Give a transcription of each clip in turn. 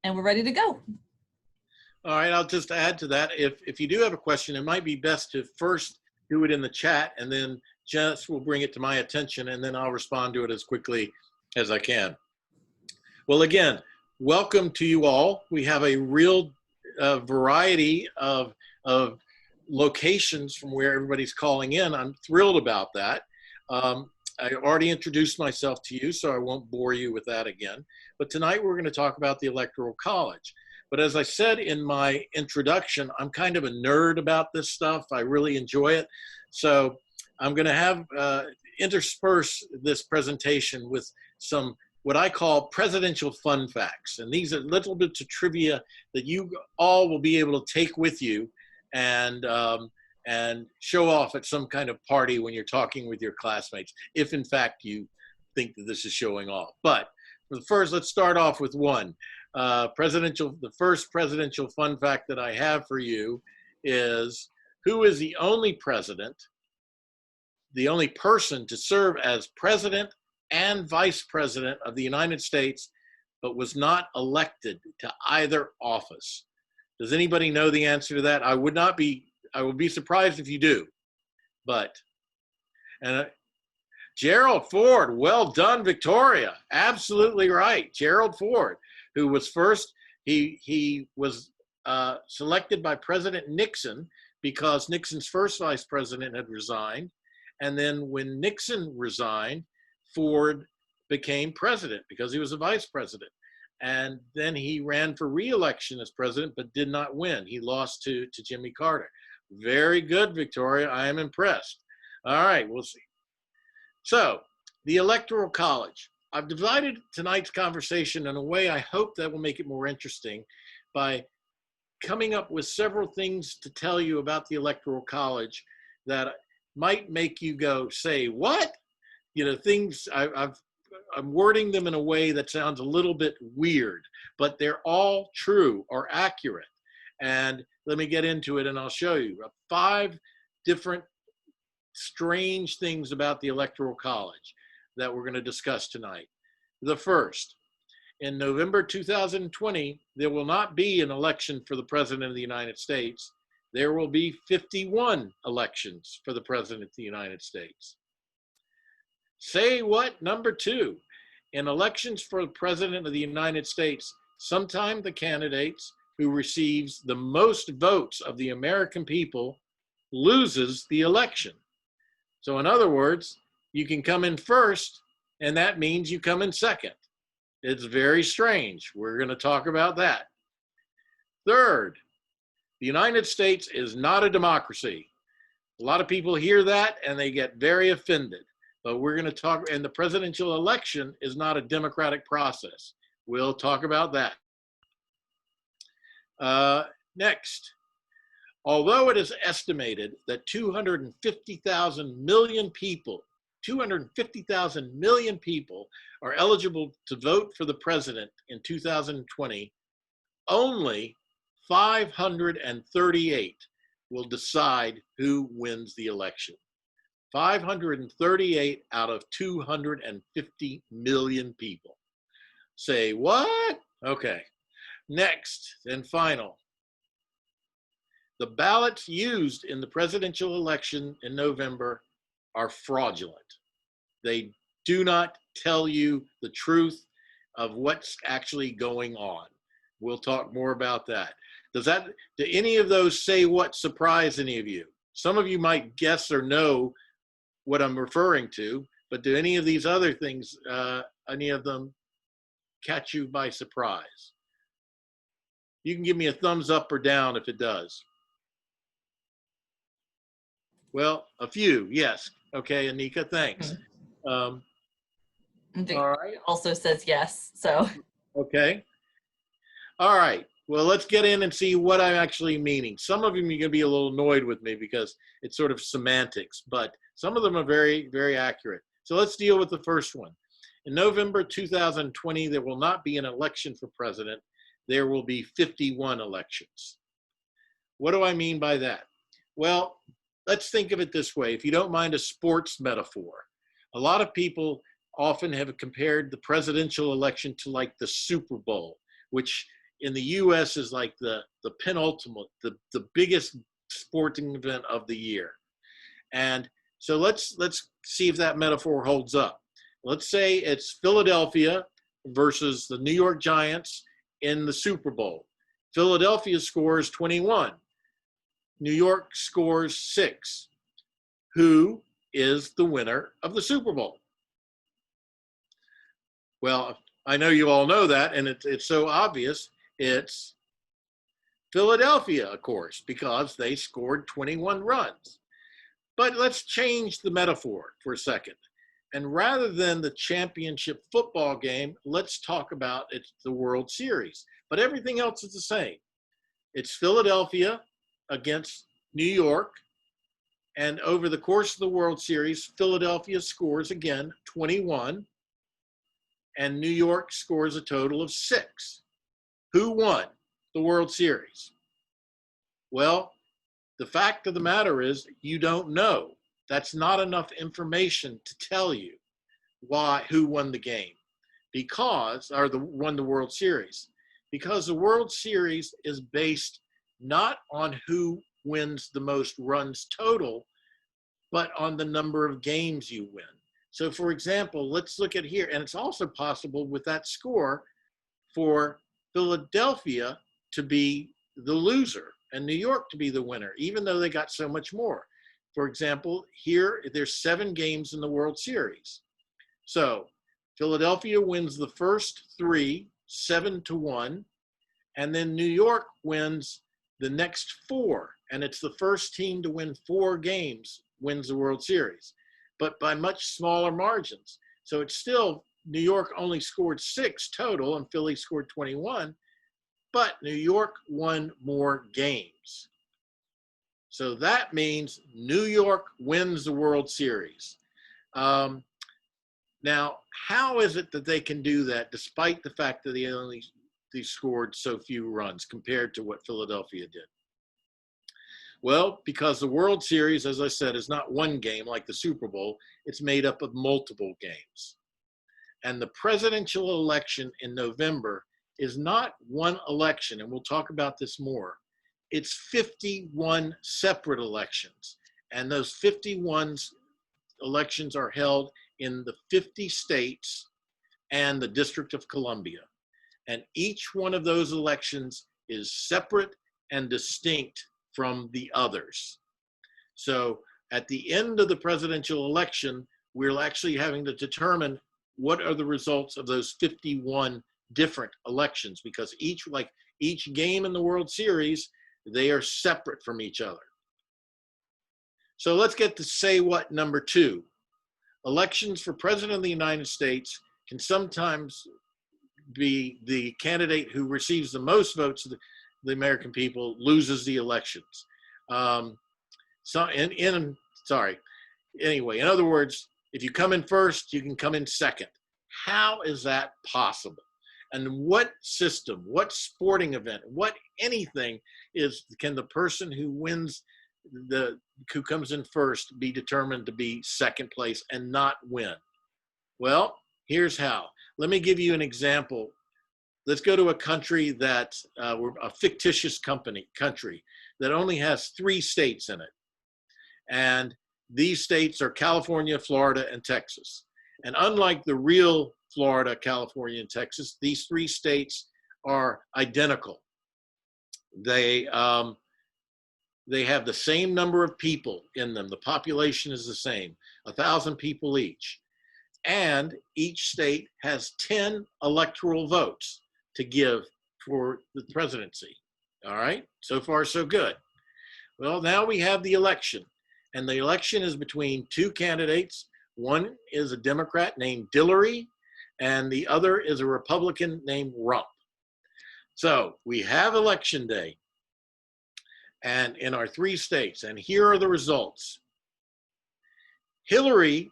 and we're ready to go. All right, I'll just add to that. If you do have a question, it might be best to first do it in the chat, and then Jess will bring it to my attention, and then I'll respond to it as quickly as I can. Well, again, welcome to you all. We have a real variety of locations from where everybody's calling in. I'm thrilled about that. I already introduced myself to you, so I won't bore you with that again. But tonight we're going to talk about the Electoral College. But as I said in my introduction, I'm kind of a nerd about this stuff. I really enjoy it. So I'm going to have intersperse this presentation with some what I call presidential fun facts. And these are little bits of trivia that you all will be able to take with you and show off at some kind of party when you're talking with your classmates, if in fact you think that this is showing off. But first, let's start off with one. The first presidential fun fact that I have for you is, who is the only president, the only person to serve as president and vice president of the United States, but was not elected to either office? Does anybody know the answer to that? I would be surprised if you do, but, Gerald Ford, well done, Victoria. Absolutely right. Gerald Ford, who was first, he was selected by President Nixon because Nixon's first vice president had resigned. And then when Nixon resigned, Ford became president because he was a vice president. And then he ran for re-election as president, but did not win. He lost to Jimmy Carter. Very good, Victoria. I am impressed. All right, we'll see. So, the Electoral College. I've divided tonight's conversation in a way I hope that will make it more interesting by coming up with several things to tell you about the Electoral College that might make you go, say, what? You know, things, I'm wording them in a way that sounds a little bit weird, but they're all true or accurate. And let me get into it and I'll show you 5 different strange things about the Electoral College that we're going to discuss tonight. The first, in November 2020, there will not be an election for the President of the United States. There will be 51 elections for the President of the United States. Say what? Number 2, in elections for the President of the United States, sometimes the candidates who receives the most votes of the American people loses the election. So in other words, you can come in first, and that means you come in second. It's very strange. We're going to talk about that. Third, the United States is not a democracy. A lot of people hear that and they get very offended. But we're going to talk, and the presidential election is not a democratic process. We'll talk about that. Next. Although it is estimated that 250,000 million people are eligible to vote for the president in 2020, only 538 will decide who wins the election. 538 out of 250 million people. Say what? Okay. Next and final. The ballots used in the presidential election in November are fraudulent. They do not tell you the truth of what's actually going on. We'll talk more about that. Do any of those say what surprise any of you? Some of you might guess or know what I'm referring to, but do any of these other things, any of them catch you by surprise? You can give me a thumbs up or down if it does. Well, a few, yes. Okay, Anika, thanks. All right. Also says yes, so. Okay. All right. Well, let's get in and see what I'm actually meaning. Some of them you're going to be a little annoyed with me because it's sort of semantics, but some of them are very, very accurate. So let's deal with the first one. In November 2020, there will not be an election for president. There will be 51 elections. What do I mean by that? Well, let's think of it this way. If you don't mind a sports metaphor, a lot of people often have compared the presidential election to like the Super Bowl, which in the U.S. is like the penultimate, the biggest sporting event of the year. And so let's see if that metaphor holds up. Let's say it's Philadelphia versus the New York Giants in the Super Bowl. Philadelphia scores 21. New York scores 6. Who is the winner of the Super Bowl? Well, I know you all know that, and it's so obvious. It's Philadelphia, of course, because they scored 21 runs. But let's change the metaphor for a second. And rather than the championship football game, let's talk about it's the World Series. But everything else is the same. It's Philadelphia against New York. And over the course of the World Series, Philadelphia scores again 21. And New York scores a total of 6. Who won the World Series? Well, the fact of the matter is you don't know. That's not enough information to tell you who won the game won the World Series. Because the World Series is based not on who wins the most runs total, but on the number of games you win. So for example, let's look at here, and it's also possible with that score for Philadelphia to be the loser and New York to be the winner, even though they got so much more. For example, here there's 7 games in the World Series. So Philadelphia wins the first 3, 7-1, and then New York wins the next 4, and it's the first team to win 4 games wins the World Series, but by much smaller margins. So it's still, New York only scored 6 total and Philly scored 21, but New York won more games. So that means New York wins the World Series. Now, how is it that they can do that despite the fact that they scored so few runs compared to what Philadelphia did? Well, because the World Series, as I said, is not one game like the Super Bowl. It's made up of multiple games. And the presidential election in November is not one election, and we'll talk about this more. It's 51 separate elections, and those 51 elections are held in the 50 states and the District of Columbia. And each one of those elections is separate and distinct from the others. So at the end of the presidential election, we're actually having to determine what are the results of those 51 different elections, because each game in the World Series, they are separate from each other. So let's get to say what number 2. Elections for President of the United States can sometimes be the candidate who receives the most votes of the American people loses the elections. Anyway, in other words, if you come in first, you can come in second. How is that possible? And what system, what sporting event, what anything can the person who who comes in first be determined to be second place and not win? Well, here's how. Let me give you an example. Let's go to a country a fictitious country that only has 3 states in it. And these states are California, Florida, and Texas. And unlike the real Florida, California, and Texas, these 3 states are identical. They have the same number of people in them. The population is the same, 1,000 people each. And each state has 10 electoral votes to give for the presidency. All right, so far so good. Well, now we have the election, and the election is between 2 candidates. One is a Democrat named Hillary, and the other is a Republican named Rump. So we have election day, and in our 3 states, and here are the results. Hillary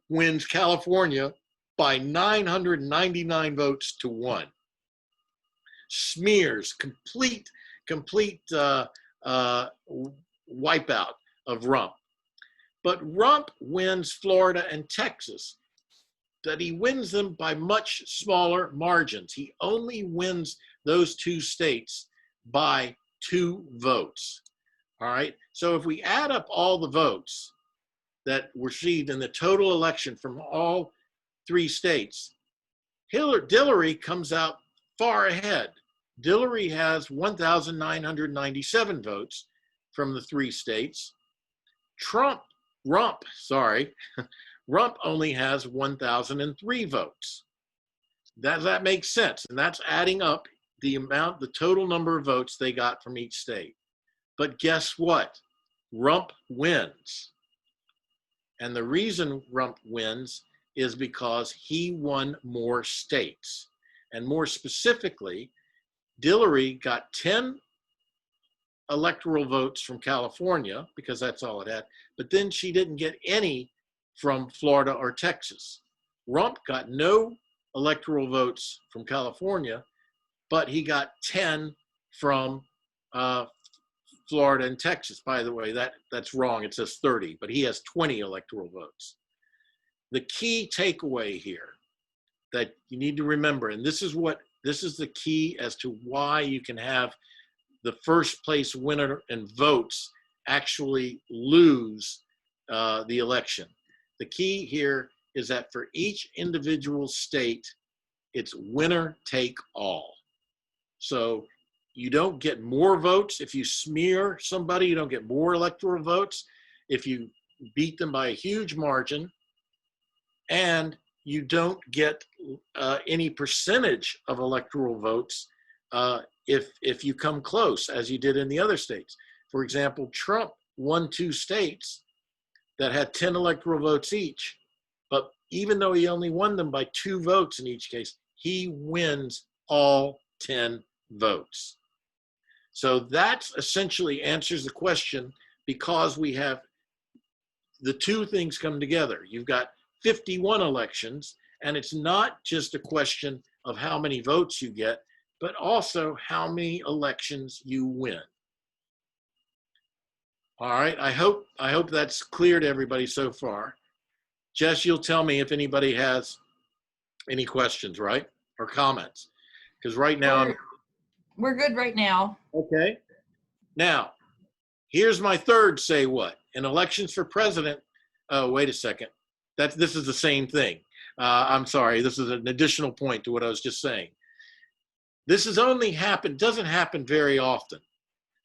wins California by 999 votes to 1. Smears, complete wipeout of Rump. But Rump wins Florida and Texas that he wins them by much smaller margins. He only wins those two states by 2 votes. All right. So if we add up all the votes that were received in the total election from all 3 states, Hillary comes out far ahead. Hillary has 1,997 votes from the 3 states. Rump only has 1,003 votes. That makes sense. And that's adding up the total number of votes they got from each state. But guess what? Rump wins. And the reason Rump wins is because he won more states. And more specifically, Hillary got 10 electoral votes from California, because that's all it had, but then she didn't get any from Florida or Texas. Rump got no electoral votes from California, but he got 10 from Florida and Texas. By the way, that's wrong. It says 30, but he has 20 electoral votes. The key takeaway here that you need to remember, and this is the key as to why you can have the first place winner in votes actually lose the election. The key here is that for each individual state, it's winner take all. So you don't get more votes if you smear somebody. You don't get more electoral votes if you beat them by a huge margin, and you don't get any percentage of electoral votes if you come close, as you did in the other states. For example, Trump won 2 states that had 10 electoral votes each, but even though he only won them by 2 votes in each case, he wins all 10 votes. So that essentially answers the question, because we have the 2 things come together. You've got 51 elections, and it's not just a question of how many votes you get, but also how many elections you win. All right, I hope that's clear to everybody so far. Jess, you'll tell me if anybody has any questions, right? Or comments. Because right now we're good right now. Okay. Now, here's my third say what. In elections for president, oh, wait a second. This is the same thing. I'm sorry, this is an additional point to what I was just saying. This doesn't happen very often,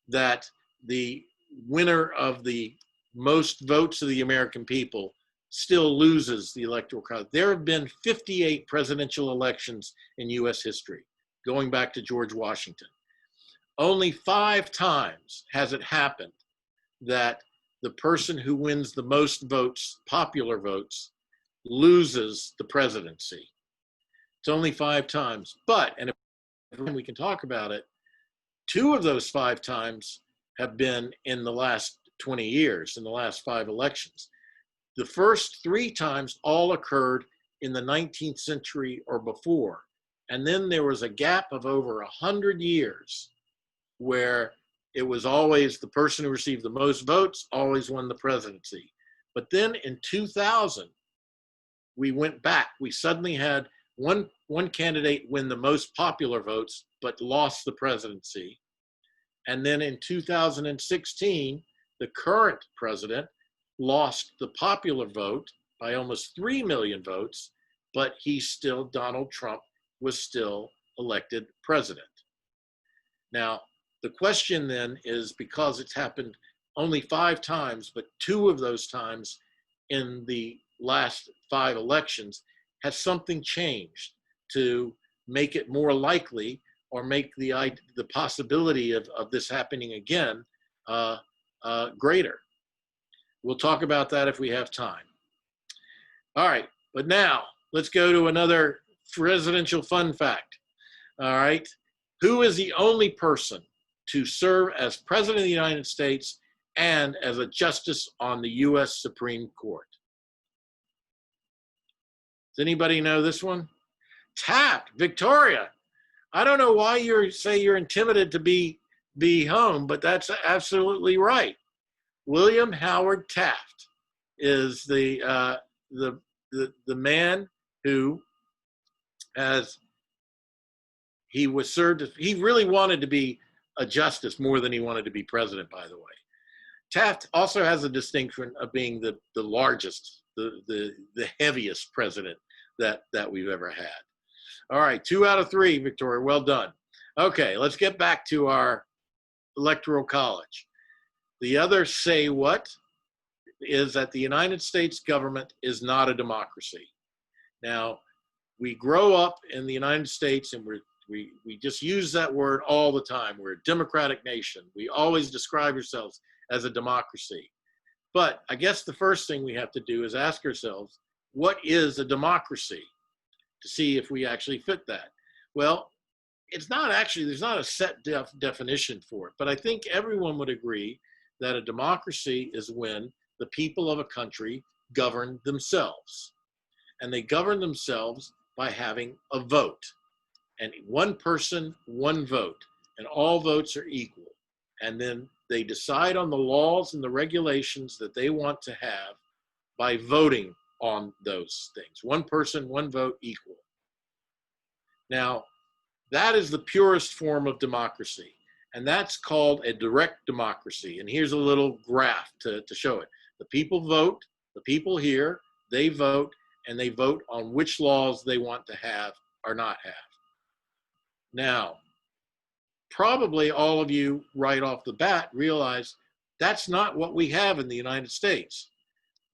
that the winner of the most votes of the American people still loses the Electoral College. There have been 58 presidential elections in U.S. history, going back to George Washington. Only 5 times has it happened that the person who wins the most votes, popular votes, loses the presidency. It's only 5 times. But, and if we can talk about it, 2 of those 5 times have been in the last 20 years, in the last 5 elections. The first 3 times all occurred in the 19th century or before. And then there was a gap of over 100 years where it was always the person who received the most votes always won the presidency. But then in 2000, we went back. We suddenly had one candidate win the most popular votes, but lost the presidency. And then in 2016, the current president lost the popular vote by almost 3 million votes, but Donald Trump was still elected president. Now, the question then is, because it's happened only 5 times, but 2 of those times in the last 5 elections, has something changed to make it more likely, or make the possibility of this happening again greater? We'll talk about that if we have time. All right, but now let's go to another presidential fun fact. All right, who is the only person to serve as President of the United States and as a justice on the U.S. Supreme Court? Does anybody know this one? Taft, Victoria. I don't know why you say you're intimidated to be home, but that's absolutely right. William Howard Taft is the man who, as he was served, he really wanted to be a justice more than he wanted to be president, by the way. Taft also has a distinction of being the largest, the heaviest president that we've ever had. All right, 2 out of 3, Victoria, well done. Okay, let's get back to our Electoral College. The other say what is that the United States government is not a democracy. Now, we grow up in the United States and we just use that word all the time. We're a democratic nation. We always describe ourselves as a democracy. But I guess the first thing we have to do is ask ourselves, what is a democracy? To see if we actually fit that. Well, it's not actually, there's not a set definition for it, but I think everyone would agree that a democracy is when the people of a country govern themselves. And they govern themselves by having a vote. And one person, one vote, and all votes are equal. And then they decide on the laws and the regulations that they want to have by voting on those things. One person, one vote, equal. Now, that is the purest form of democracy, and that's called a direct democracy. And here's a little graph to show it. The people vote, the people here, they vote, and they vote on which laws they want to have or not have. Now, probably all of you right off the bat realize that's not what we have in the United States.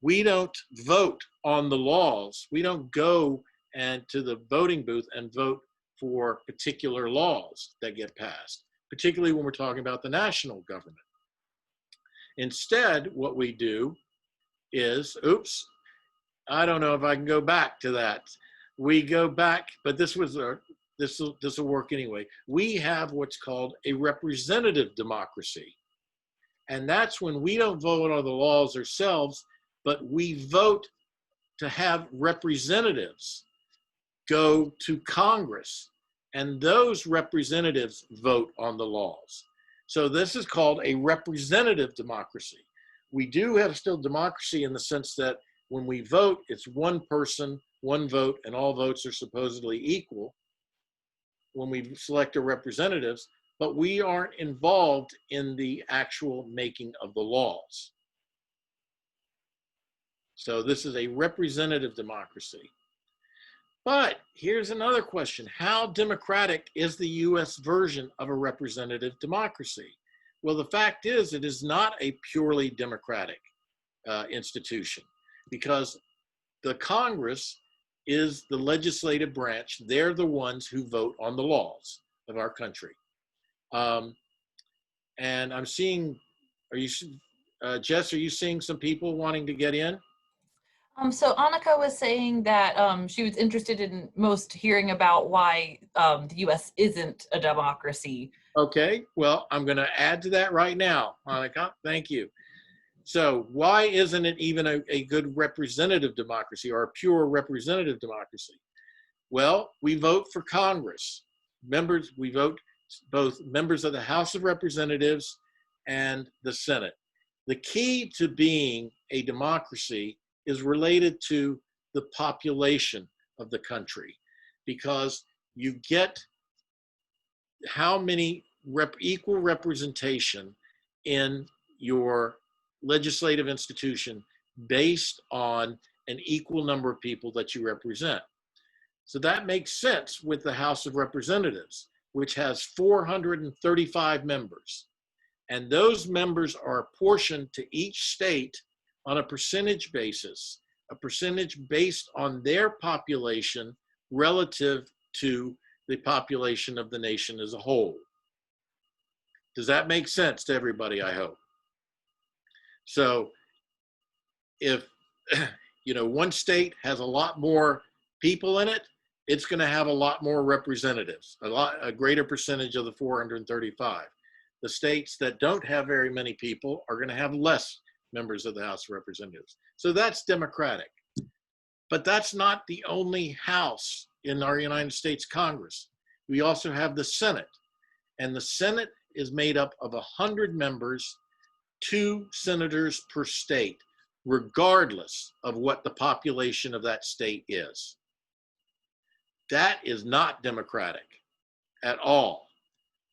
We don't vote on the laws. We don't go and to the voting booth and vote for particular laws that get passed, particularly when we're talking about the national government. Instead, what we do is, oops, I don't know if I can go back to that. We go back, but this will work anyway. We have what's called a representative democracy. And that's when we don't vote on the laws ourselves, but we vote to have representatives go to Congress, and those representatives vote on the laws. So this is called a representative democracy. We do have still democracy in the sense that when we vote, it's one person, one vote, and all votes are supposedly equal when we select our representatives, but we aren't involved in the actual making of the laws. So this is a representative democracy. But here's another question. How democratic is the US version of a representative democracy? Well, the fact is it is not a purely democratic institution, because the Congress is the legislative branch. They're the ones who vote on the laws of our country. And I'm seeing, Jess, are you seeing some people wanting to get in? So Annika was saying that she was interested in most hearing about why the U.S. isn't a democracy. Okay, well, I'm going to add to that right now, Annika. Thank you. So why isn't it even a good representative democracy or a pure representative democracy? Well, we vote for Congress. We vote both members of the House of Representatives and the Senate. The key to being a democracy is related to the population of the country, because you get how many equal representation in your legislative institution based on an equal number of people that you represent. So that makes sense with the House of Representatives, which has 435 members. And those members are apportioned to each state on a percentage basis, a percentage based on their population relative to the population of the nation as a whole. Does that make sense to everybody, I hope? So if one state has a lot more people in it, it's going to have a lot more representatives, a greater percentage of the 435. The states that don't have very many people are going to have less members of the House of Representatives. So that's democratic. But that's not the only house in our United States Congress. We also have the Senate. And the Senate is made up of 100 members, 2 senators per state, regardless of what the population of that state is. That is not democratic at all.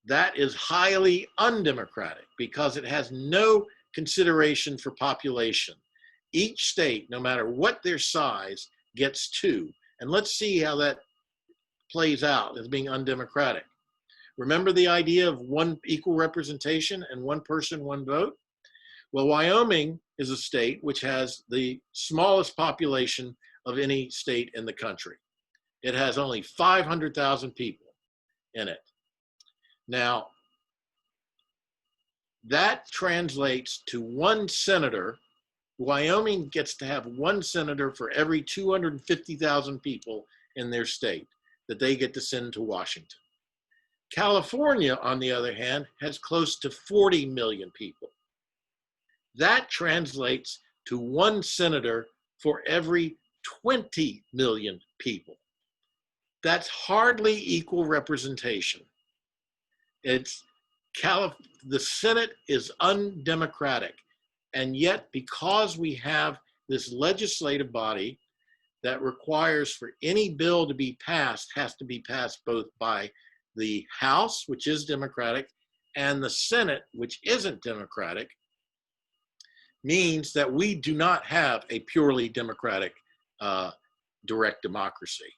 That is highly undemocratic because it has no consideration for population. Each state, no matter what their size, gets two. And let's see how that plays out as being undemocratic. Remember the idea of one equal representation and one person, one vote? Well, Wyoming is a state which has the smallest population of any state in the country. It has only 500,000 people in it. Now, that translates to one senator. Wyoming gets to have one senator for every 250,000 people in their state that they get to send to Washington. California, on the other hand, has close to 40 million people. That translates to one senator for every 20 million people. That's hardly equal representation. The Senate is undemocratic. And yet, because we have this legislative body that requires for any bill to be passed, has to be passed both by the House, which is Democratic, and the Senate, which isn't Democratic, means that we do not have a purely democratic direct democracy.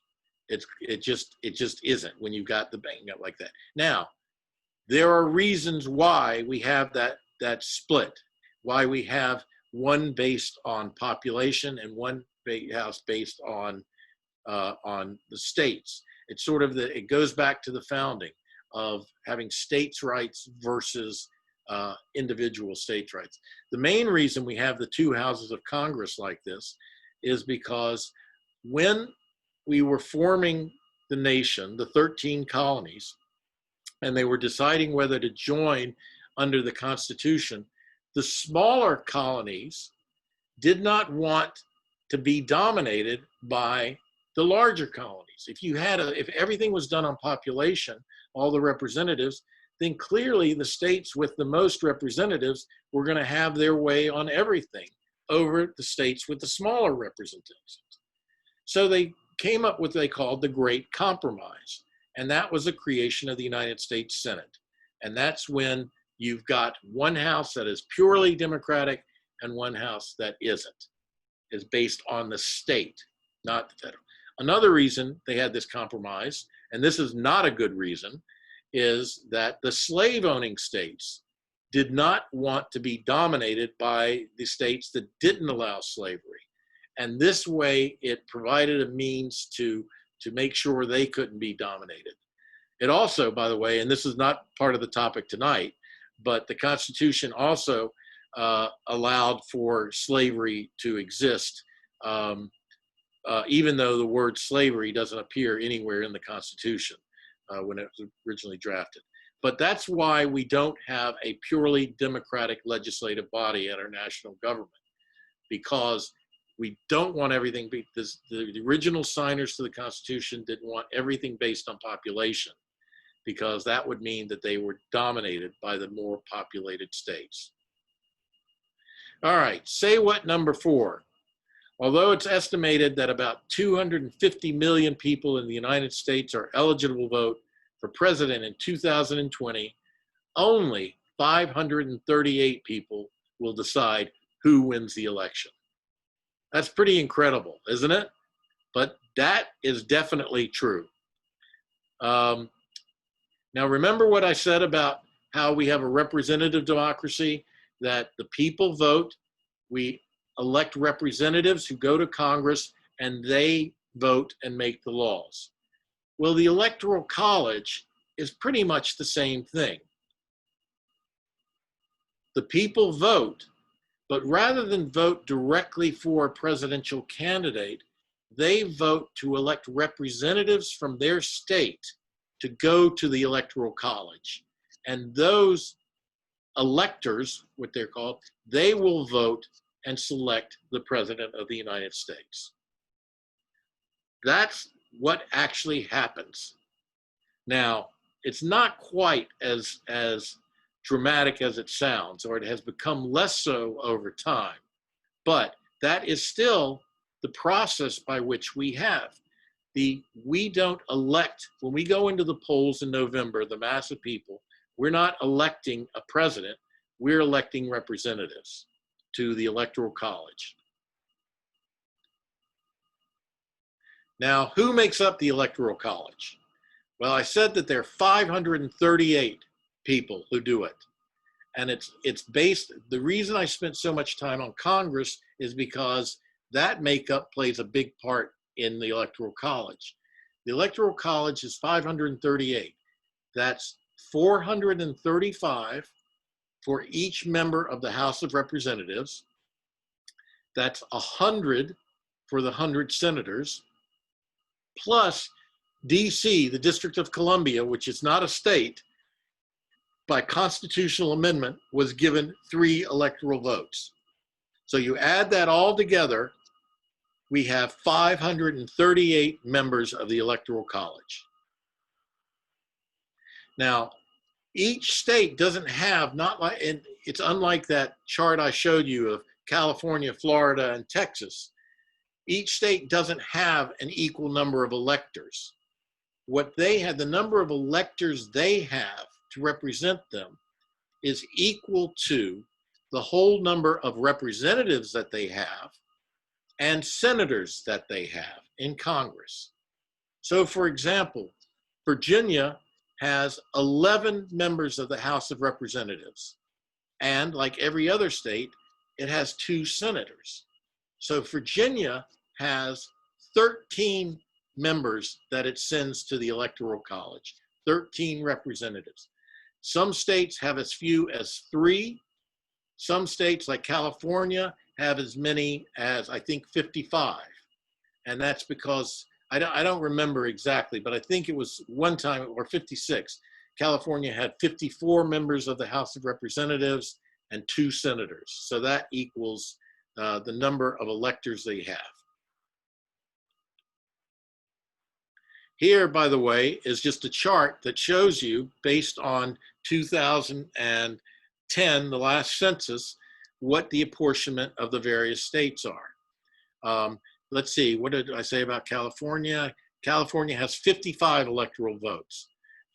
It just isn't when you've got the banking up like that. Now, there are reasons why we have that split, why we have one based on population and one house based on the states. It's sort of it goes back to the founding of having states' rights versus individual states' rights. The main reason we have the two houses of Congress like this is because when we were forming the nation, the 13 colonies, and they were deciding whether to join under the Constitution, the smaller colonies did not want to be dominated by the larger colonies. If everything was done on population, all the representatives, then clearly the states with the most representatives were going to have their way on everything over the states with the smaller representatives. So they came up with what they called the Great Compromise. And that was the creation of the United States Senate. And that's when you've got one house that is purely Democratic and one house that isn't, is based on the state, not the federal. Another reason they had this compromise, and this is not a good reason, is that the slave-owning states did not want to be dominated by the states that didn't allow slavery. And this way, it provided a means to make sure they couldn't be dominated. It also, by the way, and this is not part of the topic tonight, but the Constitution also allowed for slavery to exist, even though the word slavery doesn't appear anywhere in the Constitution when it was originally drafted. But that's why we don't have a purely democratic legislative body at our national government, because we don't want everything, the original signers to the Constitution didn't want everything based on population, because that would mean that they were dominated by the more populated states. All right, say what number 4. Although it's estimated that about 250 million people in the United States are eligible to vote for president in 2020, only 538 people will decide who wins the election. That's pretty incredible, isn't it? But that is definitely true. Now, remember what I said about how we have a representative democracy, that the people vote, we elect representatives who go to Congress, and they vote and make the laws. Well, the Electoral College is pretty much the same thing. The people vote, but rather than vote directly for a presidential candidate, they vote to elect representatives from their state to go to the Electoral College. And those electors, what they're called, they will vote and select the President of the United States. That's what actually happens. Now, it's not quite as dramatic as it sounds, or it has become less so over time, but that is still the process by which we have. we don't elect, when we go into the polls in November, the mass of people, we're not electing a president, we're electing representatives to the Electoral College. Now, who makes up the Electoral College? Well, I said that there are 538 people who do it. And it's based, the reason I spent so much time on Congress is because that makeup plays a big part in the Electoral College. The Electoral College is 538. That's 435 for each member of the House of Representatives. That's 100 for the 100 senators, plus DC, the District of Columbia, which is not a state, by constitutional amendment was given 3 electoral votes. So you add that all together, we have 538 members of the Electoral College. Now, each state doesn't have, not like, and it's unlike that chart I showed you of California, Florida, and Texas. Each state doesn't have an equal number of electors. What they have, the number of electors they have to represent them is equal to the whole number of representatives that they have and senators that they have in Congress. So for example, Virginia has 11 members of the House of Representatives. And like every other state, it has 2 senators. So Virginia has 13 members that it sends to the Electoral College, 13 representatives. Some states have as few as 3. Some states like California have as many as, I think, 55. And that's because, I don't remember exactly, but I think it was one time, or 56. California had 54 members of the House of Representatives and 2 senators. So that equals the number of electors they have. Here, by the way, is just a chart that shows you, based on 2010, the last census, what the apportionment of the various states are. Let's see, what did I say about California? California has 55 electoral votes.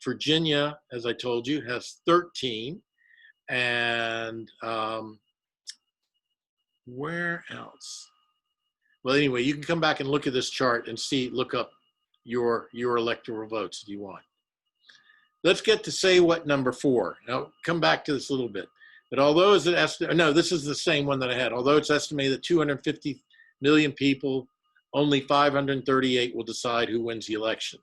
Virginia, as I told you, has 13. And where else? Well, anyway, you can come back and look at this chart and see, look up your electoral votes if you want. Let's get to say what number 4. Now, come back to this a little bit. But although it's no, this is the same one that I had. Although it's estimated that 250 million people, only 538 will decide who wins the election.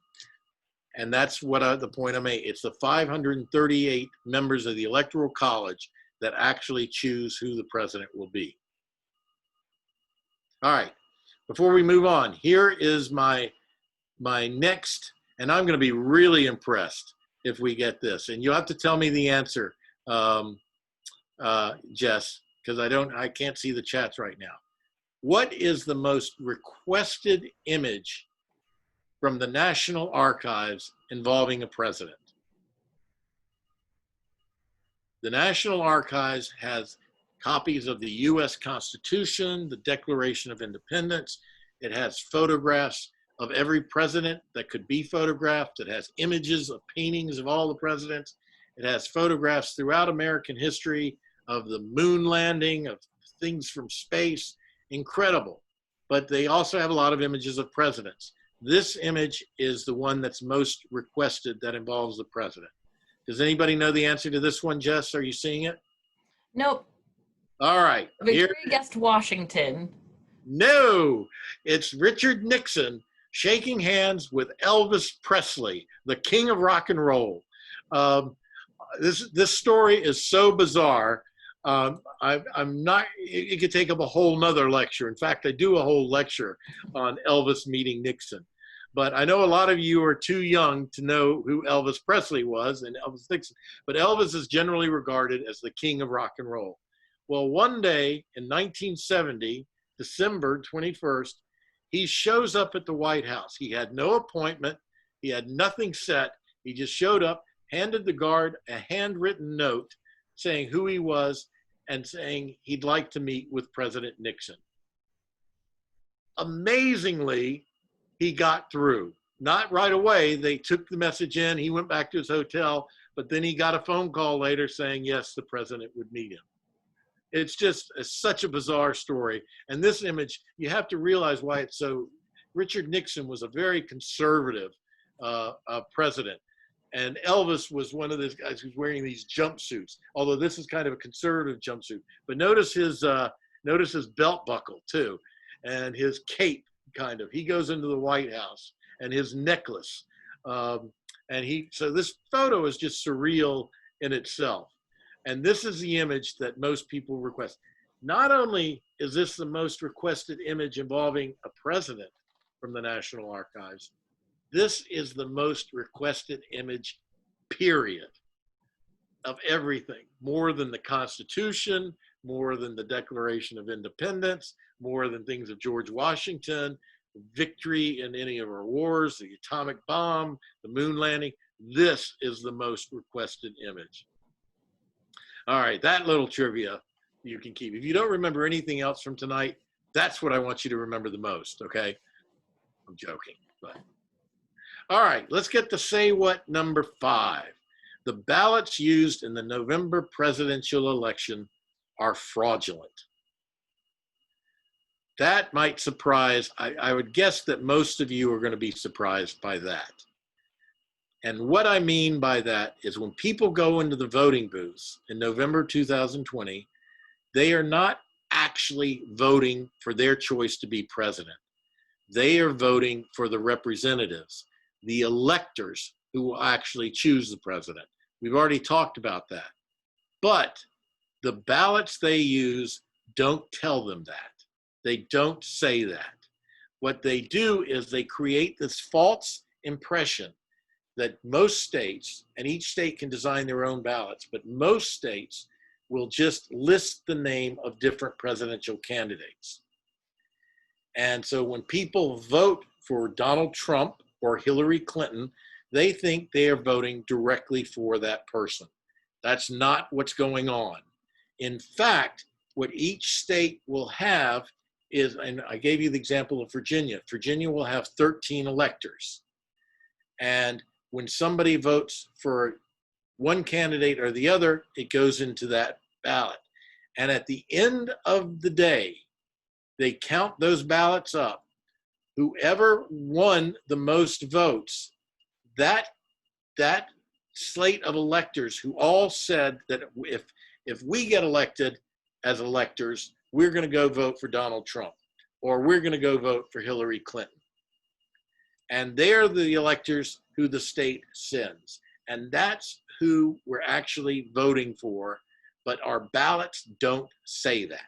And that's what the point I made. It's the 538 members of the Electoral College that actually choose who the president will be. All right, before we move on, here is my next, and I'm going to be really impressed if we get this. And you'll have to tell me the answer, Jess, because I can't see the chats right now. What is the most requested image from the National Archives involving a president? The National Archives has copies of the U.S. Constitution, the Declaration of Independence. It has photographs of every president that could be photographed. It has images of paintings of all the presidents. It has photographs throughout American history of the moon landing, of things from space. Incredible. But they also have a lot of images of presidents. This image is the one that's most requested that involves the president. Does anybody know the answer to this one, Jess? Are you seeing it? Nope. All right. Victoria guessed Washington. No, it's Richard Nixon shaking hands with Elvis Presley, the king of rock and roll. This story is so bizarre. I'm not, it could take up a whole nother lecture. In fact, I do a whole lecture on Elvis meeting Nixon. But I know a lot of you are too young to know who Elvis Presley was and Elvis Nixon. But Elvis is generally regarded as the king of rock and roll. Well, one day in 1970, December 21st, he shows up at the White House. He had no appointment. He had nothing set. He just showed up, handed the guard a handwritten note saying who he was and saying he'd like to meet with President Nixon. Amazingly, he got through. Not right away. They took the message in. He went back to his hotel, but then he got a phone call later saying, yes, the president would meet him. It's just such a bizarre story. And this image, you have to realize why it's so. Richard Nixon was a very conservative president. And Elvis was one of those guys who's wearing these jumpsuits, although this is kind of a conservative jumpsuit. But notice his belt buckle too, and his cape kind of. He goes into the White House and his necklace. So this photo is just surreal in itself. And this is the image that most people request. Not only is this the most requested image involving a president from the National Archives, this is the most requested image, period, of everything. More than the Constitution, more than the Declaration of Independence, more than things of George Washington, victory in any of our wars, the atomic bomb, the moon landing. This is the most requested image. All right, that little trivia you can keep. If you don't remember anything else from tonight, that's what I want you to remember the most, okay? I'm joking, but. All right, let's get to say what number 5. The ballots used in the November presidential election are fraudulent. That might surprise, I would guess that most of you are going to be surprised by that. And what I mean by that is when people go into the voting booths in November 2020, they are not actually voting for their choice to be president. They are voting for the representatives, the electors who will actually choose the president. We've already talked about that. But the ballots they use don't tell them that. They don't say that. What they do is they create this false impression that most states, and each state can design their own ballots, but most states will just list the name of different presidential candidates. And so when people vote for Donald Trump or Hillary Clinton, they think they are voting directly for that person. That's not what's going on. In fact, what each state will have is, and I gave you the example of Virginia. Virginia will have 13 electors. And when somebody votes for one candidate or the other, it goes into that ballot. And at the end of the day, they count those ballots up. Whoever won the most votes, that slate of electors who all said that if we get elected as electors, we're going to go vote for Donald Trump, or we're going to go vote for Hillary Clinton. And they're the electors who the state sends. And that's who we're actually voting for, but our ballots don't say that.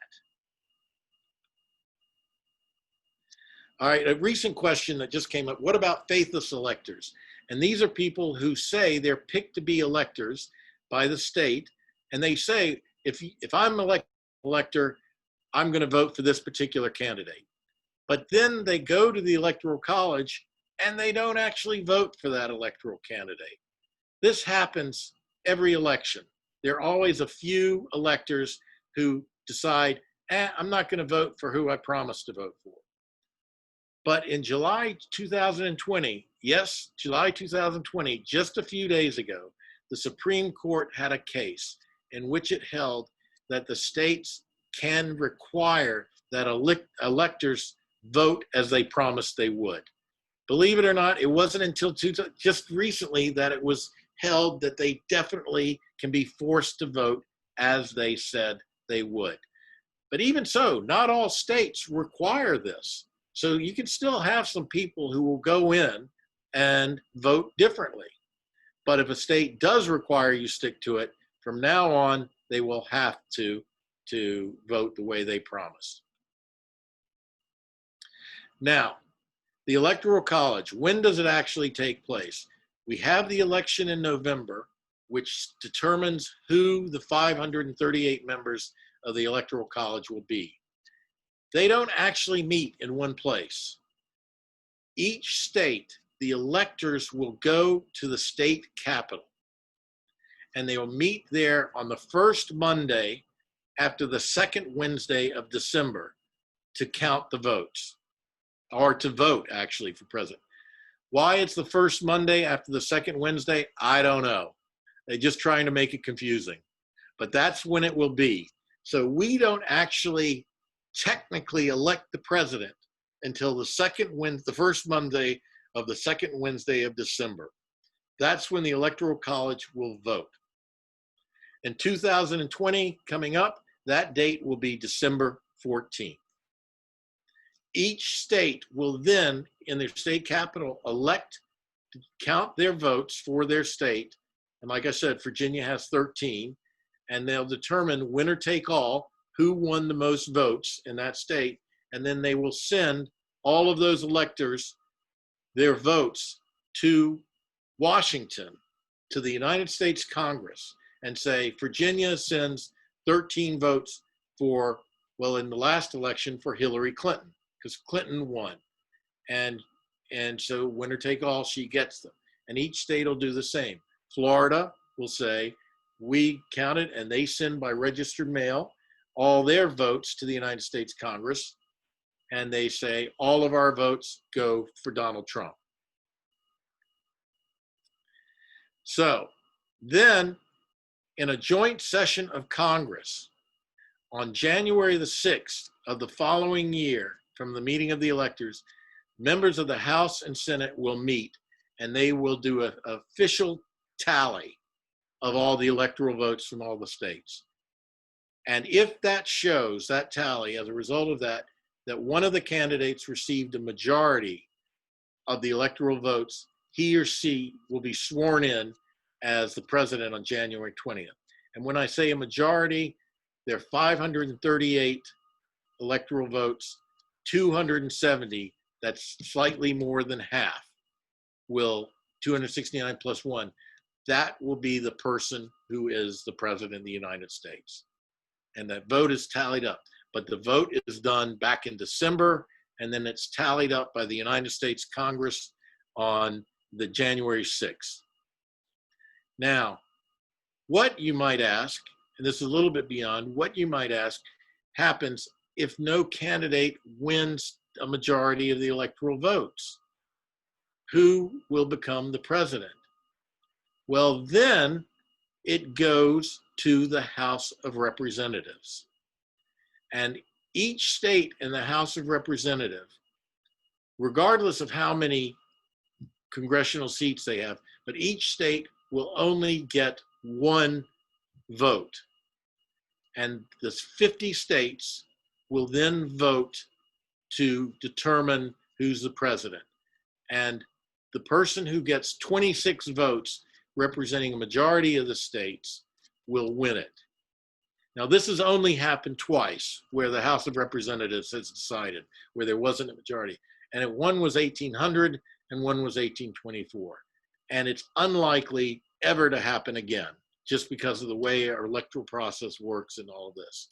All right, a recent question that just came up, what about faithless electors? And these are people who say they're picked to be electors by the state, and they say, if I'm an elector, I'm going to vote for this particular candidate. But then they go to the Electoral College and they don't actually vote for that electoral candidate. This happens every election. There are always a few electors who decide, I'm not going to vote for who I promised to vote for. But in July 2020, yes, July 2020, just a few days ago, the Supreme Court had a case in which it held that the states can require that electors vote as they promised they would. Believe it or not, it wasn't until just recently that it was held that they definitely can be forced to vote as they said they would. But even so, not all states require this. So you can still have some people who will go in and vote differently. But if a state does require you stick to it, from now on, they will have to vote the way they promised. Now, the Electoral College, when does it actually take place? We have the election in November, which determines who the 538 members of the Electoral College will be. They don't actually meet in one place. Each state, the electors will go to the state capital, and they will meet there on the first Monday after the second Wednesday of December to count the votes. or to vote actually for president. Why it's the first Monday after the second Wednesday, I don't know. They're just trying to make it confusing. But that's when it will be. So we don't actually technically elect the president until the first Monday of the second Wednesday of December. That's when the Electoral College will vote. In 2020, coming up, that date will be December 14th. Each state will then, in their state capital, elect to count their votes for their state. And like I said, Virginia has 13, and they'll determine winner take all, who won the most votes in that state, and then they will send all of those electors their votes to Washington, to the United States Congress, and say Virginia sends 13 votes for, well, in the last election for Hillary Clinton, because Clinton won. And so winner take all, she gets them. And each state will do the same. Florida will say, we counted, and they send by registered mail all their votes to the United States Congress, and they say all of our votes go for Donald Trump. So then, in a joint session of Congress on January the 6th of the following year, from the meeting of the electors, members of the House and Senate will meet, and they will do an official tally of all the electoral votes from all the states. And if that shows, that tally, as a result of that, that one of the candidates received a majority of the electoral votes, he or she will be sworn in as the president on January 20th. And when I say a majority, there are 538 electoral votes, 270, that's slightly more than half, 269 plus 1, that will be the person who is the president of the United States. And that vote is tallied up. But the vote is done back in December, and then it's tallied up by the United States Congress on the January 6th. Now, what you might ask, and this is a little bit beyond, what you might ask happens if no candidate wins a majority of the electoral votes? Who will become the president? Well, then it goes to the House of Representatives. And each state in the House of Representatives, regardless of how many congressional seats they have, but each state will only get one vote. And the 50 states will then vote to determine who's the president. And the person who gets 26 votes representing a majority of the states will win it. Now, this has only happened twice where the House of Representatives has decided, where there wasn't a majority. And one was 1800 and one was 1824. And it's unlikely ever to happen again, just because of the way our electoral process works and all of this.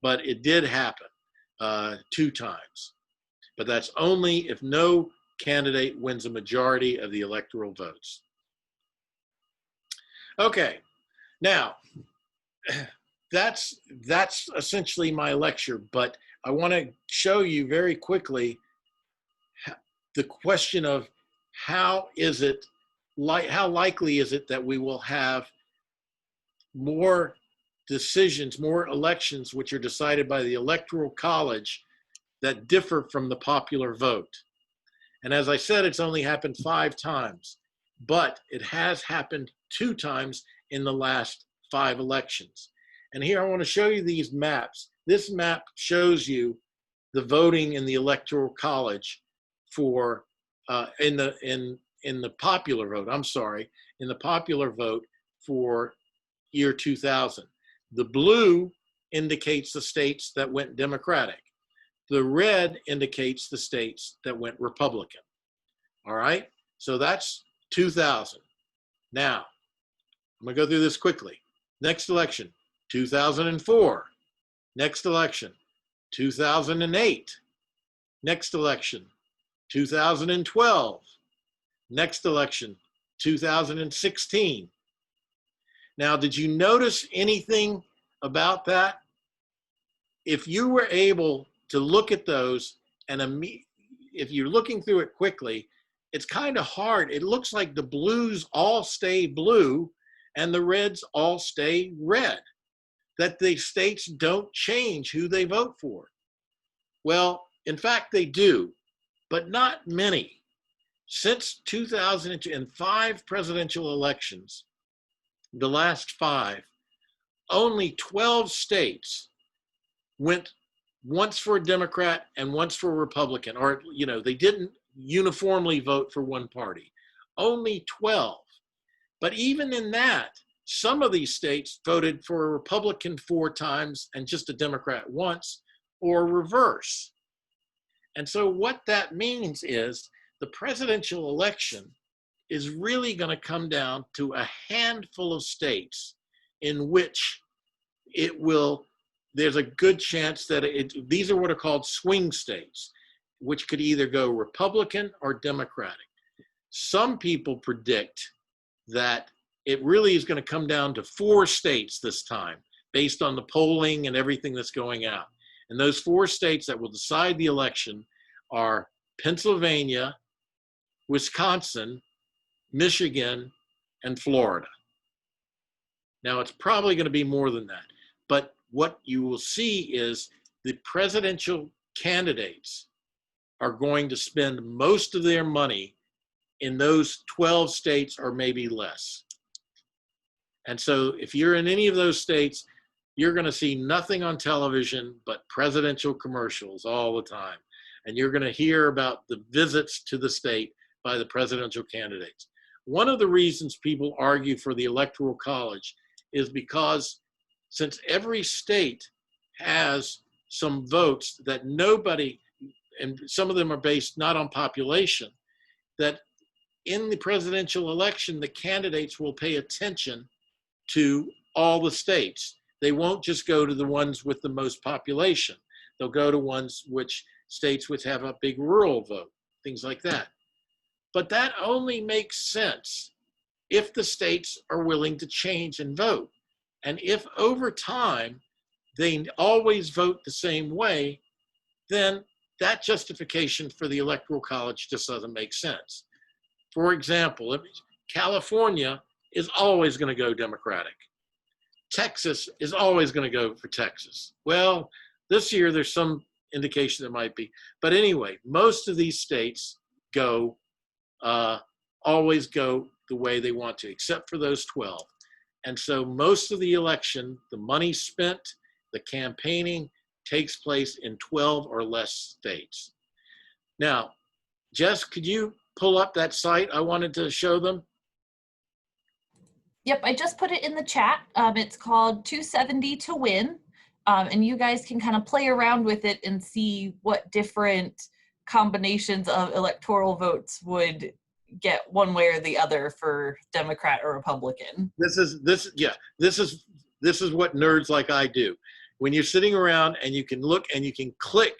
But it did happen 2 times. But that's only if no candidate wins a majority of the electoral votes. Okay, now, that's essentially my lecture, but I want to show you very quickly the question of how likely is it that we will have more decisions, more elections which are decided by the Electoral College that differ from the popular vote. And as I said, it's only happened 5 times, but it has happened 2 times in the last 5 elections. And here I want to show you these maps. This map shows you the voting in the Electoral College for in the popular vote. I'm sorry, in the popular vote for year 2000. The blue indicates the states that went Democratic. The red indicates the states that went Republican. All right, so that's 2000. Now, I'm gonna go through this quickly. Next election, 2004. Next election, 2008. Next election, 2012. Next election, 2016. Now, did you notice anything about that? If you were able to look at those and if you're looking through it quickly, it's kind of hard. It looks like the blues all stay blue and the reds all stay red, that the states don't change who they vote for. Well, in fact, they do, but not many. Since 2002, in 5 presidential elections, the last 5, only 12 states went once for a Democrat and once for a Republican, or, you know, they didn't uniformly vote for one party. Only 12. But even in that, some of these states voted for a Republican 4 times and just a Democrat once, or reverse. And so what that means is the presidential election is really going to come down to a handful of states in which it will, there's a good chance that these are what are called swing states, which could either go Republican or Democratic. Some people predict that it really is going to come down to 4 states this time, based on the polling and everything that's going out. And those 4 states that will decide the election are Pennsylvania, Wisconsin, Michigan, and Florida. Now, it's probably going to be more than that. But what you will see is the presidential candidates are going to spend most of their money in those 12 states or maybe less. And so if you're in any of those states, you're going to see nothing on television but presidential commercials all the time. And you're going to hear about the visits to the state by the presidential candidates. One of the reasons people argue for the Electoral College is because since every state has some votes that nobody, and some of them are based not on population, that in the presidential election, the candidates will pay attention to all the states. They won't just go to the ones with the most population. They'll go to states which have a big rural vote, things like that. But that only makes sense if the states are willing to change and vote. And if over time they always vote the same way, then that justification for the Electoral College just doesn't make sense. For example, California is always going to go Democratic. Texas is always going to go for Texas. Well, this year there's some indication it might be. But anyway, most of these states always go the way they want to, except for those 12. And so most of the election, the money spent, the campaigning takes place in 12 or less states. Now, Jess, could you pull up that site I wanted to show them? Yep, I just put it in the chat. It's called 270 to Win. And you guys can kind of play around with it and see what different combinations of electoral votes would get one way or the other for Democrat or Republican. This is what nerds like I do. When you're sitting around and you can look and you can click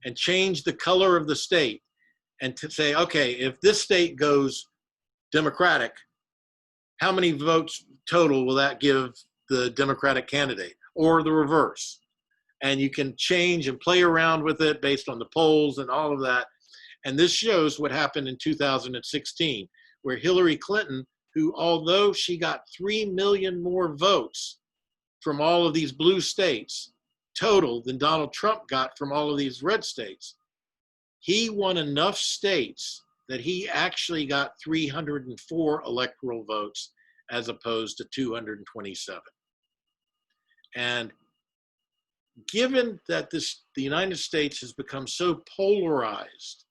and change the color of the state and to say, okay, if this state goes Democratic, how many votes total will that give the Democratic candidate, or the reverse? And you can change and play around with it based on the polls and all of that. And this shows what happened in 2016, where Hillary Clinton, who, although she got 3 million more votes from all of these blue states total than Donald Trump got from all of these red states, he won enough states that he actually got 304 electoral votes as opposed to 227. And given that the United States has become so polarized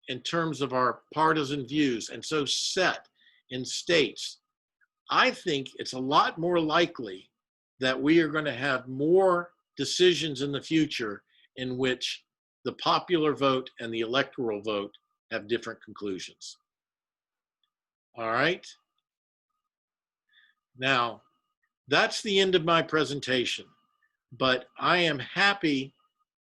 in terms of our partisan views and so set in states, I think it's a lot more likely that we are going to have more decisions in the future in which the popular vote and the electoral vote have different conclusions. All right. Now, that's the end of my presentation, but I am happy,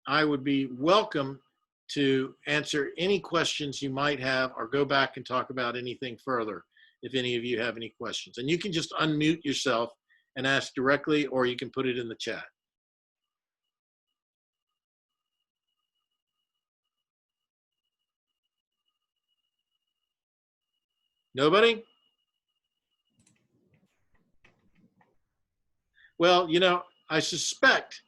I would be welcome to answer any questions you might have or go back and talk about anything further if any of you have any questions. And you can just unmute yourself and ask directly, or you can put it in the chat. Nobody? Well, you know, I suspect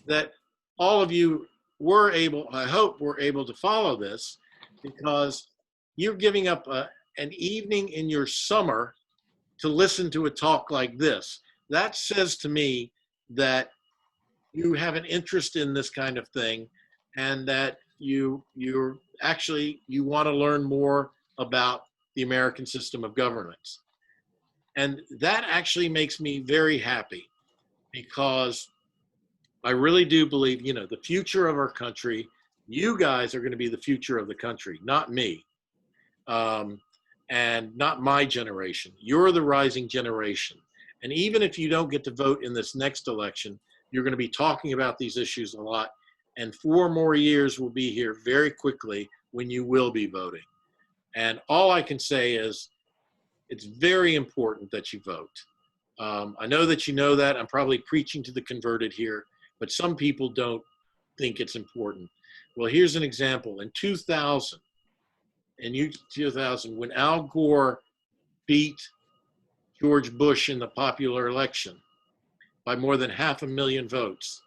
that all of you were able, I hope were able to follow this, because you're giving up an evening in your summer to listen to a talk like this. That says to me that you have an interest in this kind of thing, and that you want to learn more about the American system of governance. And that actually makes me very happy, because I really do believe, you know, the future of our country, you guys are going to be the future of the country, not me. And not my generation. You're the rising generation. And even if you don't get to vote in this next election, you're going to be talking about these issues a lot. And 4 more years will be here very quickly when you will be voting. And all I can say is it's very important that you vote. I know that you know that. I'm probably preaching to the converted here, but some people don't think it's important. Well, here's an example. In 2000, when Al Gore beat George Bush in the popular election by more than 500,000 votes,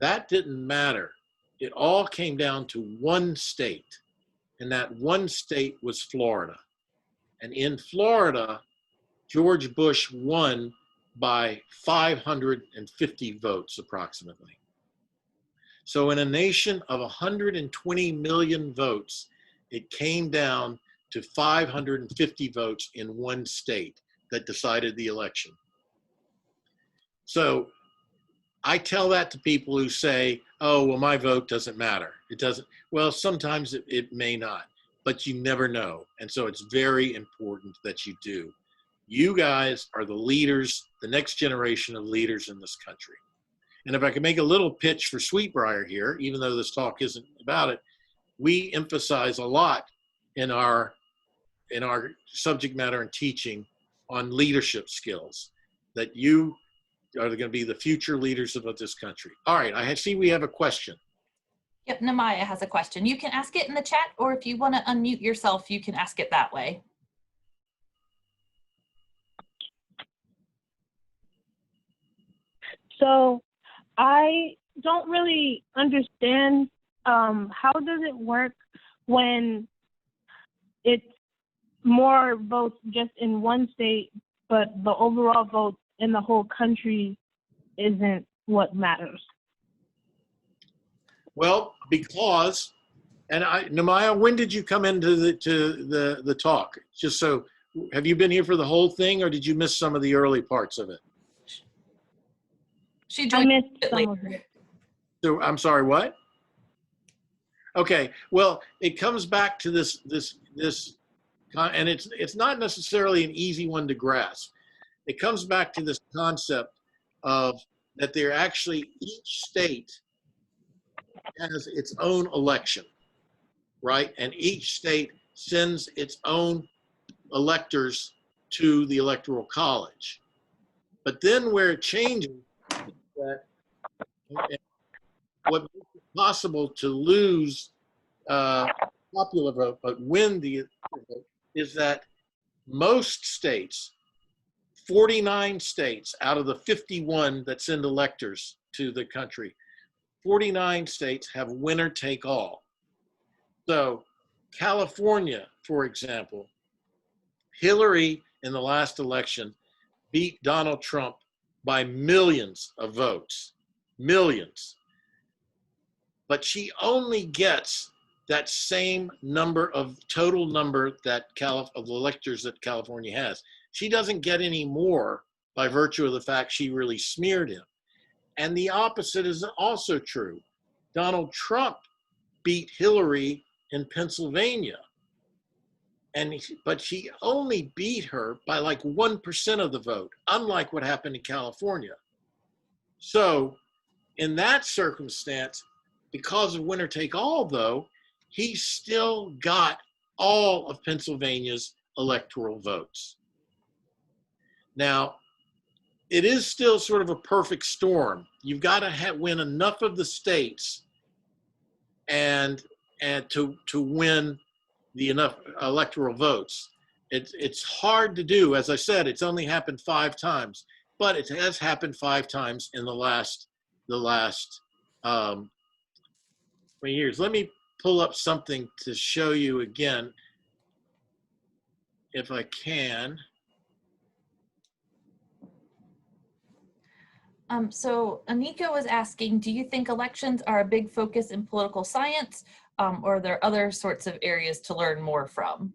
that didn't matter. It all came down to one state, and that one state was Florida. And in Florida, George Bush won by 550 votes approximately. So in a nation of 120 million votes, it came down to 550 votes in one state that decided the election. So I tell that to people who say, oh, well, my vote doesn't matter. It doesn't. Well, sometimes it may not, but you never know. And so it's very important that you do. You guys are the leaders, the next generation of leaders in this country. And if I can make a little pitch for Sweetbriar here, even though this talk isn't about it, we emphasize a lot in our subject matter and teaching on leadership skills, that you are going to be the future leaders of this country. All right, I see we have a question. Yep, Namaya has a question. You can ask it in the chat, or if you want to unmute yourself, you can ask it that way. So I don't really understand how does it work when it's more votes just in one state, but the overall vote in the whole country isn't what matters? Well, because, and Namaya, when did you come into the talk? Just so, have you been here for the whole thing, or did you miss some of the early parts of it? She joined I missed some of it. So I'm sorry, what? Okay, well, it comes back to this, and it's not necessarily an easy one to grasp. It comes back to this concept of that they're actually, each state has its own election, right? And each state sends its own electors to the Electoral College. But then where it changes, that what makes it possible to lose popular vote but win the vote is that most states, 49 states out of the 51 that send electors to the country, 49 states have winner take all. So California, for example, Hillary in the last election beat Donald Trump by millions of votes, millions. But she only gets that same number of total number that of the electors that California has. She doesn't get any more by virtue of the fact she really smeared him. And the opposite is also true. Donald Trump beat Hillary in Pennsylvania, but she only beat her by like 1% of the vote, unlike what happened in California. So in that circumstance, because of winner take all though, he still got all of Pennsylvania's electoral votes. Now, it is still sort of a perfect storm. You've got to win enough of the states and to win the enough electoral votes. It's hard to do. As I said, it's only happened 5 times, but it has happened 5 times in the last 20 years. Let me pull up something to show you again, if I can. So Anika was asking, do you think elections are a big focus in political science, or are there other sorts of areas to learn more from?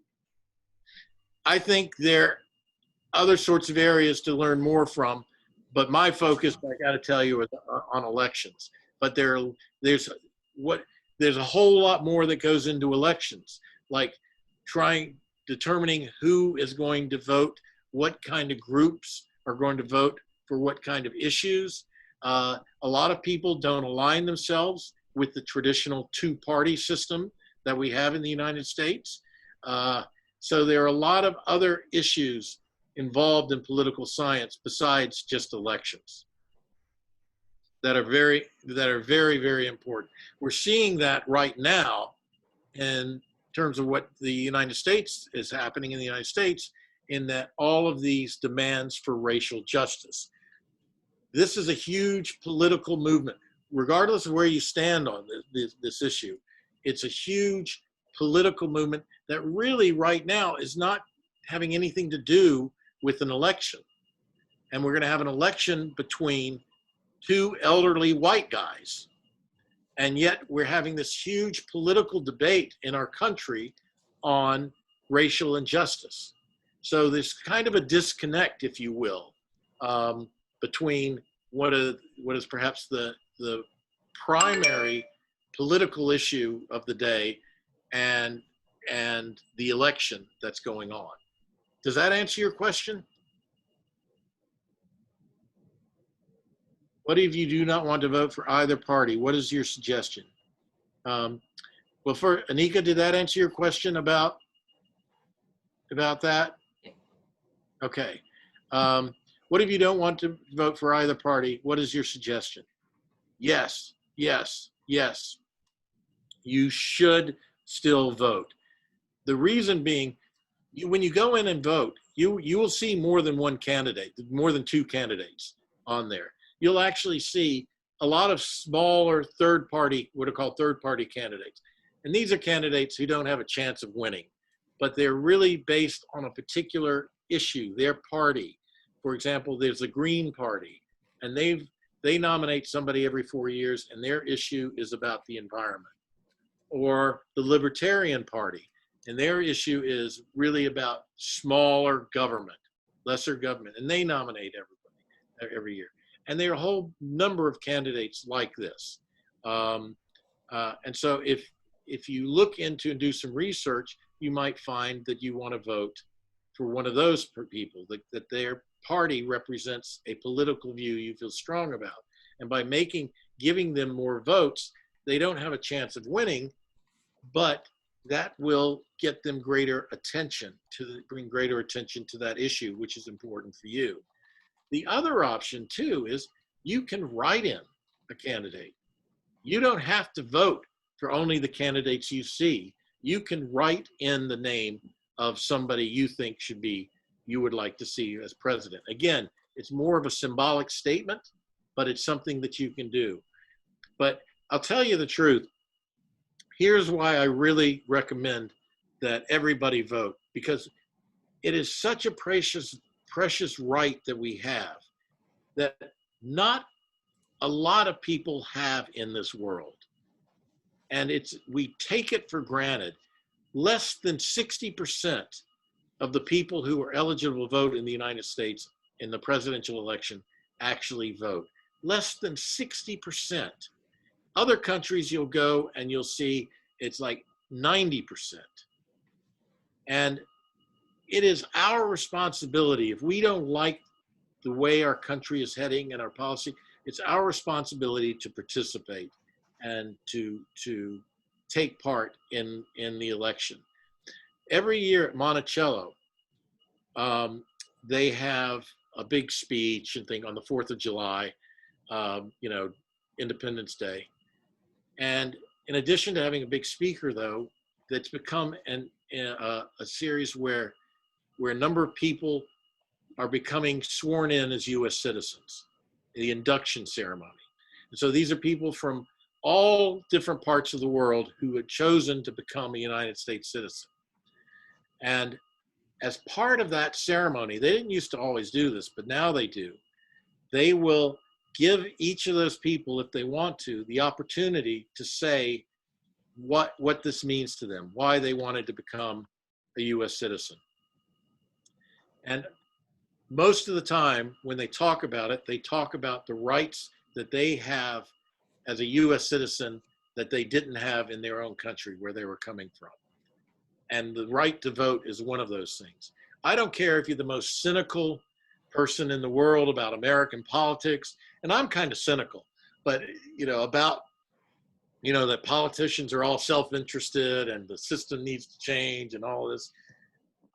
I think there are other sorts of areas to learn more from, but my focus, I got to tell you, is on elections. But there's a whole lot more that goes into elections, like determining who is going to vote, what kind of groups are going to vote for what kind of issues. A lot of people don't align themselves with the traditional 2-party system that we have in the United States. So there are a lot of other issues involved in political science besides just elections that are very, very important. We're seeing that right now in terms of what the United States is happening in the United States, in that all of these demands for racial justice. This is a huge political movement, regardless of where you stand on this issue. It's a huge political movement that really right now is not having anything to do with an election. And we're going to have an election between 2 elderly white guys. And yet we're having this huge political debate in our country on racial injustice. So there's kind of a disconnect, if you will, between what is perhaps the primary political issue of the day and the election that's going on. Does that answer your question? What if you do not want to vote for either party? What is your suggestion? Well, for Anika, did that answer your question about that? Okay. What if you don't want to vote for either party? What is your suggestion? Yes, yes, yes. You should still vote. The reason being, when you go in and vote, you will see more than one candidate, more than 2 candidates on there. You'll actually see a lot of smaller third-party, what are called third-party candidates. And these are candidates who don't have a chance of winning, but they're really based on a particular issue, their party. For example, there's the Green Party, and they nominate somebody every 4 years, and their issue is about the environment. Or the Libertarian Party, and their issue is really about smaller government, lesser government, and they nominate everybody every year. And there are a whole number of candidates like this. And so if you look into and do some research, you might find that you want to vote for one of those people, that their party represents a political view you feel strong about. And by giving them more votes, they don't have a chance of winning, but that will get them greater attention, bring greater attention to that issue, which is important for you. The other option too is you can write in a candidate. You don't have to vote for only the candidates you see. You can write in the name of somebody you think you would like to see as president. Again, it's more of a symbolic statement, but it's something that you can do. But I'll tell you the truth. Here's why I really recommend that everybody vote, because it is such a precious right that we have that not a lot of people have in this world. And we take it for granted. Less than 60% of the people who are eligible to vote in the United States in the presidential election actually vote. Less than 60%. Other countries you'll go and you'll see it's like 90%. And it is our responsibility, if we don't like the way our country is heading and our policy, it's our responsibility to participate and to take part in the election. Every year at Monticello, they have a big speech and thing on the 4th of July, Independence Day. And in addition to having a big speaker, though, that's become a series where where a number of people are becoming sworn in as U.S. citizens, the induction ceremony. And so these are people from all different parts of the world who had chosen to become a United States citizen. And as part of that ceremony, they didn't used to always do this, but now they do. They will give each of those people, if they want to, the opportunity to say what this means to them, why they wanted to become a U.S. citizen. And most of the time, when they talk about it, they talk about the rights that they have as a U.S. citizen that they didn't have in their own country where they were coming from. And the right to vote is one of those things. I don't care if you're the most cynical person in the world about American politics, and I'm kind of cynical, but about that politicians are all self-interested and the system needs to change and all this.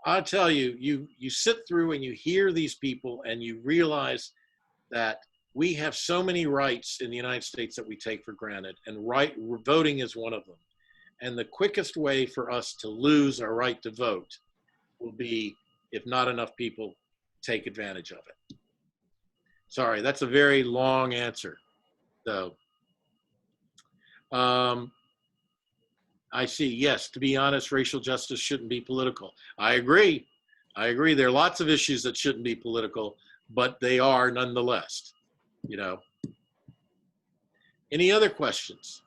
I tell you, you sit through and you hear these people and you realize that we have so many rights in the United States that we take for granted, and voting is one of them. And the quickest way for us to lose our right to vote will be if not enough people take advantage of it. Sorry, that's a very long answer, though. I see, yes, to be honest, racial justice shouldn't be political. I agree. There are lots of issues that shouldn't be political, but they are nonetheless, Any other questions?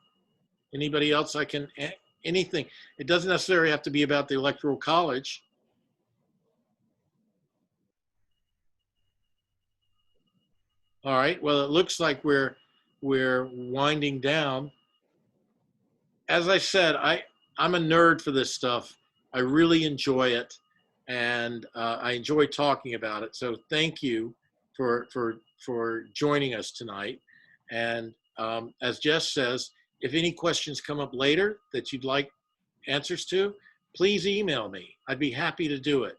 Anybody else anything? It doesn't necessarily have to be about the Electoral College. All right, well, it looks like we're winding down. As I said, I'm a nerd for this stuff. I really enjoy it, and I enjoy talking about it. So thank you for joining us tonight. And as Jess says, if any questions come up later that you'd like answers to, please email me. I'd be happy to do it.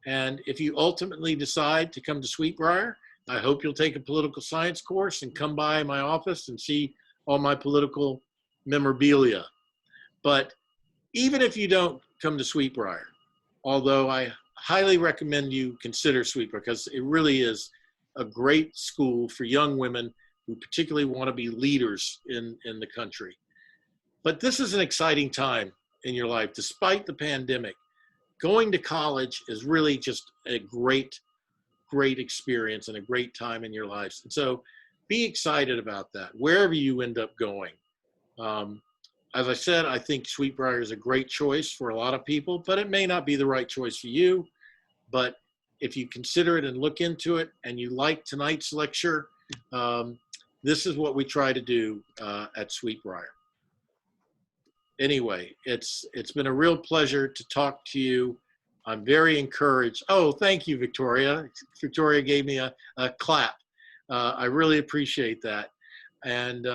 And if you ultimately decide to come to Sweetbriar, I hope you'll take a political science course and come by my office and see all my political memorabilia. But even if you don't come to Sweetbriar, although I highly recommend you consider Sweetbriar because it really is a great school for young women who particularly want to be leaders in the country. But this is an exciting time in your life, despite the pandemic. Going to college is really just a great experience and a great time in your lives. And so be excited about that, wherever you end up going. As I said, I think Sweetbriar is a great choice for a lot of people, but it may not be the right choice for you. But if you consider it and look into it and you like tonight's lecture, this is what we try to do at Sweetbriar. Anyway, it's been a real pleasure to talk to you. I'm very encouraged. Oh, thank you, Victoria. Victoria gave me a clap. I really appreciate that. And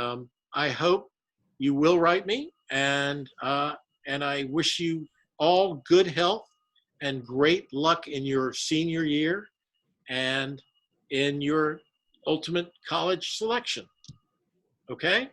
I hope you will write me. And I wish you all good health and great luck in your senior year and in your ultimate college selection. Okay?